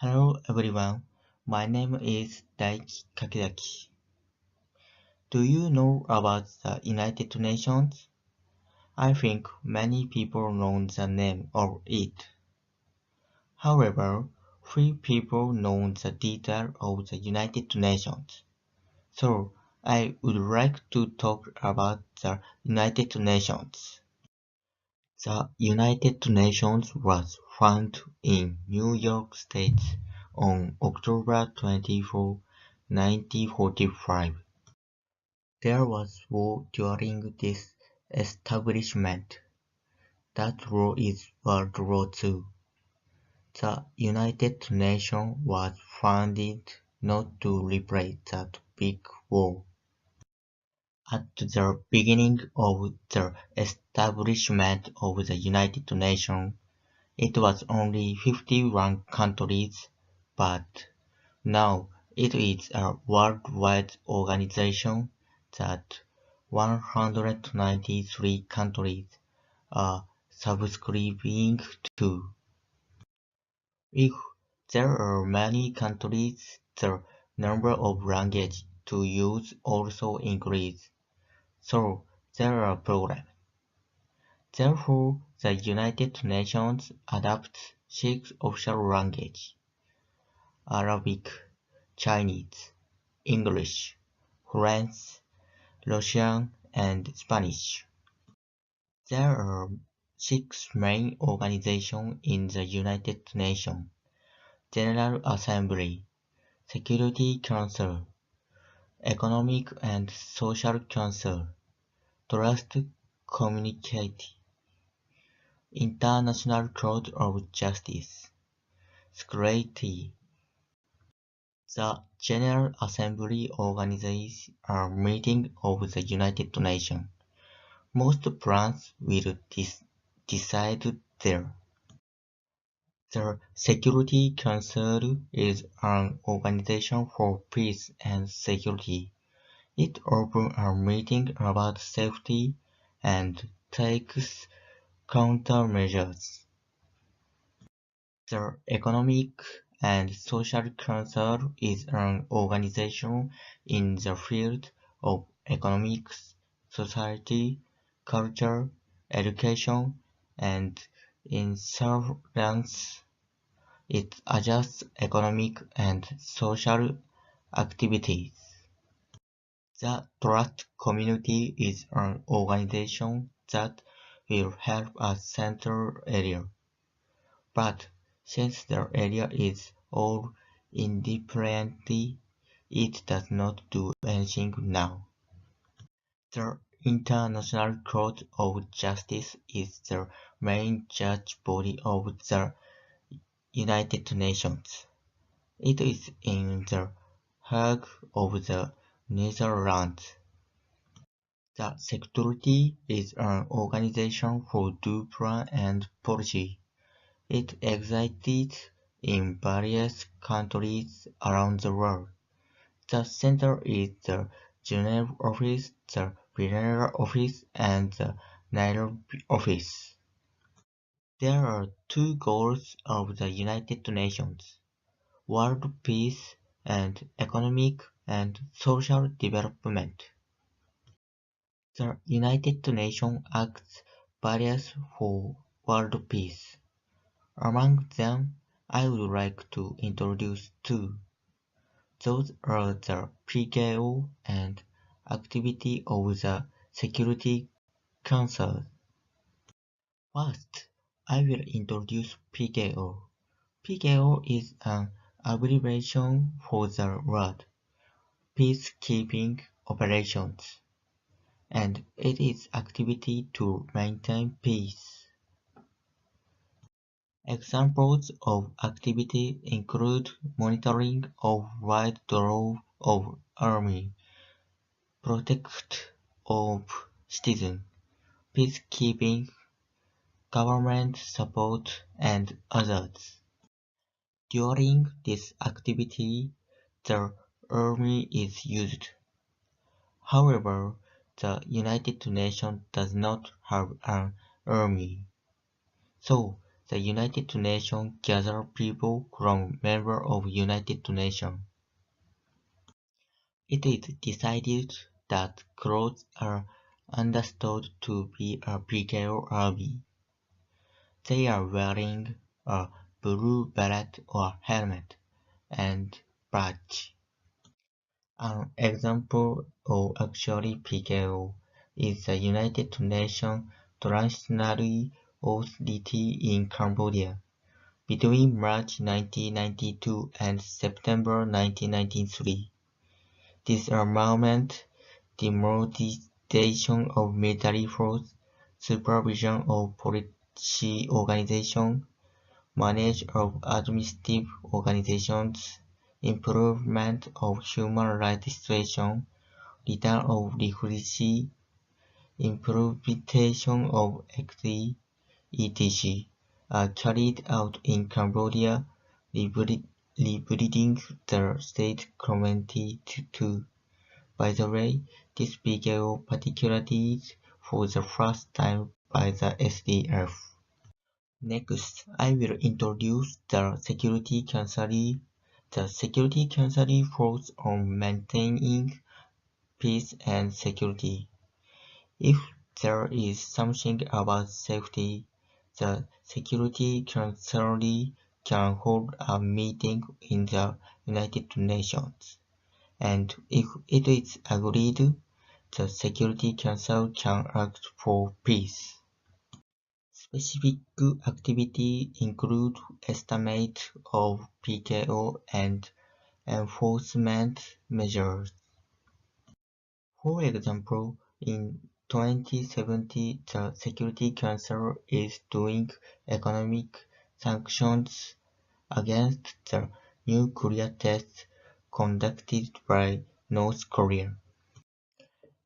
Hello everyone, my name is Daiki Kakizaki. Do you know about the United Nations? I think many people know the name of it. However, few people know the detail of the United Nations. So, I would like to talk about the United Nations. The United Nations was founded in New York State on October 24, 1945. There was war during this establishment. That war is World War II. The United Nations was founded not to replace that big war. At the beginning of the establishment of the United Nations, it was only 51 countries, but now it is a worldwide organization that 193 countries are subscribing to. If there are many countries, the number of languages to use also increases, so there are problems. Therefore, the United Nations adopts 6 official languages: Arabic, Chinese, English, French, Russian, and Spanish. There are 6 main organizations in the United Nations: General Assembly, Security Council, Economic and Social Council, Trust Community, International Court of Justice, Security. The General Assembly organizes a meeting of the United Nations. Most plans will decide there. The Security Council is an organization for peace and security. It opens a meeting about safety and takes countermeasures. The Economic and Social Council is an organization in the field of economics, society, culture, education, and insurance. It adjusts economic and social activities. The Trust Community is an organization that will help a central area. But since the area is all independently, it does not do anything now. The International Court of Justice is the main judge body of the United Nations. It is in the Hague of the Netherlands. The Security is an organization for plan and policy. It exists in various countries around the world. The center is the Geneva office, the Vienna office, and the Nairobi office. There are 2 goals of the United Nations: world peace and economic and social development. The United Nations acts various for world peace. Among them, I would like to introduce 2. Those are the PKO and activity of the Security Council. First, I will introduce PKO. PKO is an abbreviation for the word Peacekeeping Operations, and it is activity to maintain peace. Examples of activity include monitoring of withdrawal of army, protect of citizens, peacekeeping, government support, and others. During this activity, the army is used. However, the United Nations does not have an army, so The United Nations gathers people from members of United Nations. It is decided that clothes are understood to be a PKO army. They are wearing a blue beret or helmet and badge. An example of actually PKO is the United Nations Transitional Authority in Cambodia. Between March 1992 and September 1993, disarmament, demobilization of military force, supervision of policy organization, management of administrative organizations, improvement of human rights situation, return of refugees, implementation of equity, etc., are carried out in Cambodia, rebuilding the state community too. By the way, this began particularly for the first time by the SDF. Next, I will introduce the Security Council. The Security Council focuses on maintaining peace and security. If there is something about safety, the Security Council can hold a meeting in the United Nations, and if it is agreed, the Security Council can act for peace. Specific activities include estimate of PKO and enforcement measures. For example, in 2017, the Security Council is doing economic sanctions against the nuclear tests conducted by North Korea.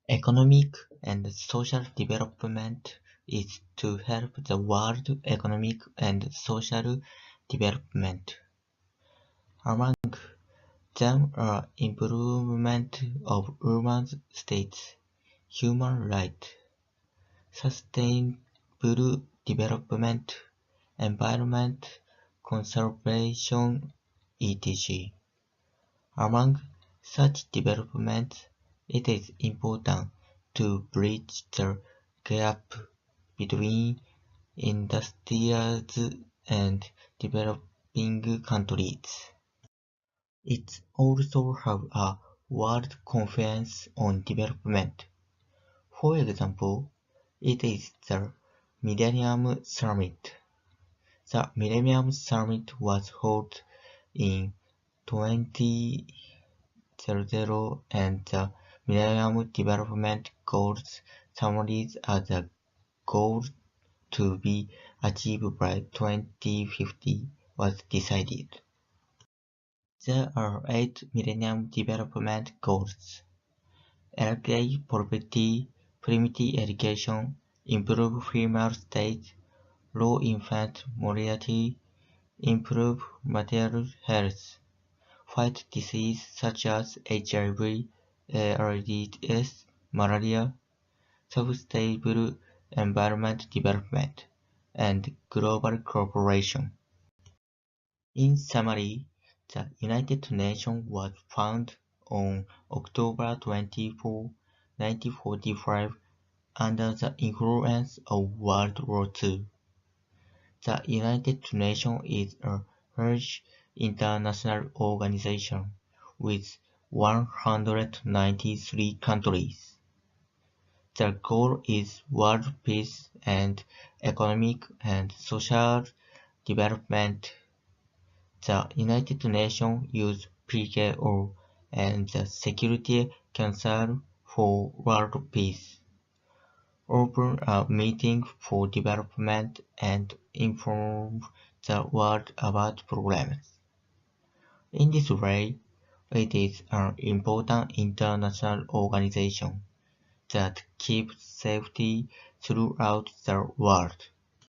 Economic and social development is to help the world economic and social development. Among them are improvement of human states, human rights, sustainable development, environment conservation, etc. Among such developments, it is important to bridge the gap between industrialized and developing countries. It also has a World Conference on Development. For example, it is the Millennium Summit. The Millennium Summit was held in 2000 and the Millennium Development Goals summaries are the goal to be achieved by 2050 was decided. There are 8 Millennium Development Goals: eradicate poverty, primitive education, improve female states, low infant mortality, improve material health, fight diseases such as HIV, AIDS, malaria, sustainable environment development, and global cooperation. In summary, the United Nations was founded on October 24, 1945 under the influence of World War II. The United Nations is a large international organization with 193 countries. The goal is world peace and economic and social development. The United Nations uses PKO and the Security Council for world peace, open a meeting for development, and inform the world about problems. In this way, it is an important international organization that keeps safety throughout the world.